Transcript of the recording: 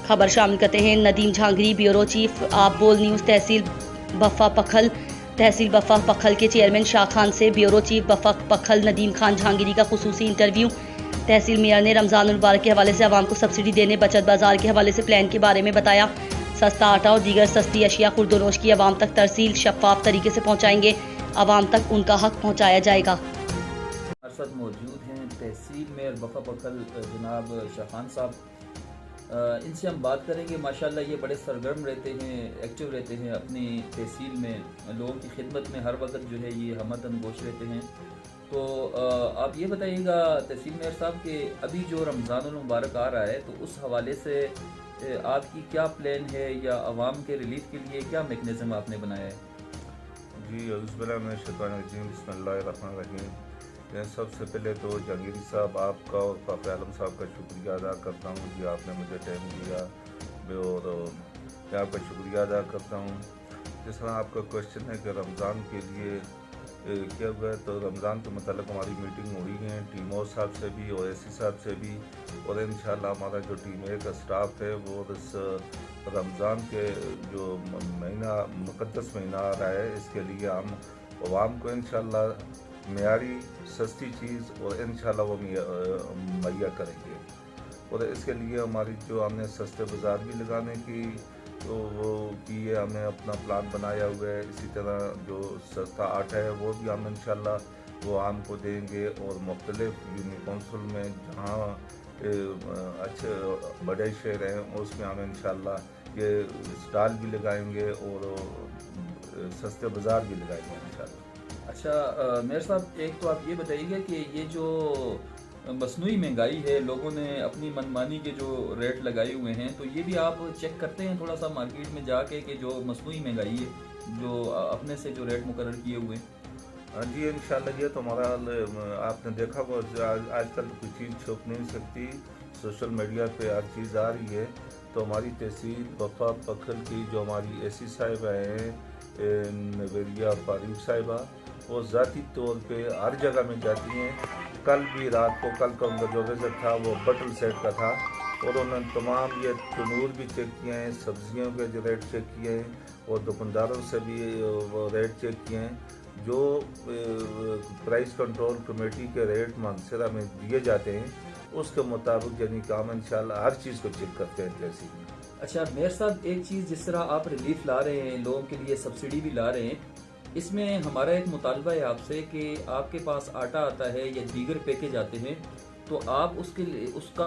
खबर शामिल करते हैं नदीम झांगरी, ब्यूरो चीफ आप बोल न्यूज़। तहसील बफा पखल के चेयरमैन शाह खान से ब्यूरो चीफ बफा पखल नदीम खान झांगरी का खुसूसी इंटरव्यू। तहसील मेयर ने रमज़ान मुबारक के हवाले से आवाम को सब्सिडी देने, बचत बाजार के हवाले से प्लान के बारे में बताया। सस्ता आटा और दीगर सस्ती अशिया खुर्दोनोश की आवाम तक तरसील शफाफ तरीके से पहुँचाएंगे। आवाम तक उनका हक पहुँचाया जाएगा। हमारे साथ मौजूद हैं तहसील मेयर बफा पखल जनाब शाह खान साहब। इनसे हम बात करेंगे। माशाल्लाह ये बड़े सरगर्म रहते हैं, एक्टिव रहते हैं अपनी तहसील में, लोगों की खिदमत में हर वक्त जो है ये हमदम गोश रहते हैं। तो आप ये बताइएगा तहसील मेयर साहब कि अभी जो रमज़ानुल मुबारक आ रहा है तो उस हवाले से आपकी क्या प्लान है या आवाम के रिलीफ के लिए क्या मेकनिज़म आपने बनाया है? जी बिस्मिल्लाहिर्रहमानिर्रहीम। मैं सबसे पहले तो जहांगीरी साहब आपका और काफ़ी आलम साहब का शुक्रिया अदा करता हूँ कि आपने मुझे टाइम दिया, और मैं आपका शुक्रिया अदा करता हूँ। जिस तरह आपका क्वेश्चन है कि रमज़ान के लिए क्या हुआ है, तो रमज़ान के मतलब हमारी मीटिंग हो रही है टीमों साहब से भी और एसी साहब से भी, और इंशाल्लाह हमारा जो टीम ए का स्टाफ है वो इस रमज़ान के जो महीना मुक़द्दस महीना आ रहा है इसके लिए हम अवाम को इंशाल्लाह मेयारी सस्ती चीज़ और इंशाल्लाह वो मुहैया करेंगे। और इसके लिए हमारी जो हमने सस्ते बाज़ार भी लगाने की तो वो की है, हमने अपना प्लान बनाया हुआ है। इसी तरह जो सस्ता आटा है वो भी हम इंशाल्लाह वो आम को देंगे, और मुख्तलिफ यूनियन कौंसिल में जहाँ अच्छे बड़े शहर हैं उसमें हम इंशाल्लाह ये स्टॉल भी लगाएंगे और सस्ते बाज़ार भी लगाएंगे इंशाल्लाह। अच्छा मेयर साहब, एक तो आप ये बताइएगा कि ये जो मसनूई महंगाई है, लोगों ने अपनी मनमानी के जो रेट लगाए हुए हैं, तो ये भी आप चेक करते हैं थोड़ा सा मार्केट में जाके कि जो मसनूई महंगाई है जो अपने से जो रेट मुकर्रर किए हुए हैं? हाँ जी इंशाल्लाह। ये तो हमारा आपने देखा वो आजकल कोई चीज़ छुप नहीं सकती, सोशल मीडिया पे हर चीज़ आ रही है। तो हमारी तहसील बफा पखल की जो हमारी एसी साहिबा हैं नवेरिया फारूक साहिबा, वो ज़ाती तौर पे हर जगह में जाती हैं। कल भी रात को कल का उनका जो विज़िट था वो बटल सेट का था, और उन्होंने तमाम ये तनूर भी चेक किए हैं, सब्जियों के जो रेट चेक किए हैं, और दुकानदारों से भी वो रेट चेक किए हैं। जो प्राइस कंट्रोल कमेटी के रेट मानसरा में दिए जाते हैं उसके मुताबिक यानी काम इंशाल्लाह हर चीज़ को चेक करते हैं तहसील में। अच्छा मेयर साहब, एक चीज़ जिस तरह आप रिलीफ ला रहे हैं, लोगों के लिए सब्सिडी भी ला रहे हैं, इसमें हमारा एक मुतालबा है आपसे कि आपके पास आटा आता है या दीगर पैकेज आते हैं तो आप उसके लिए उसका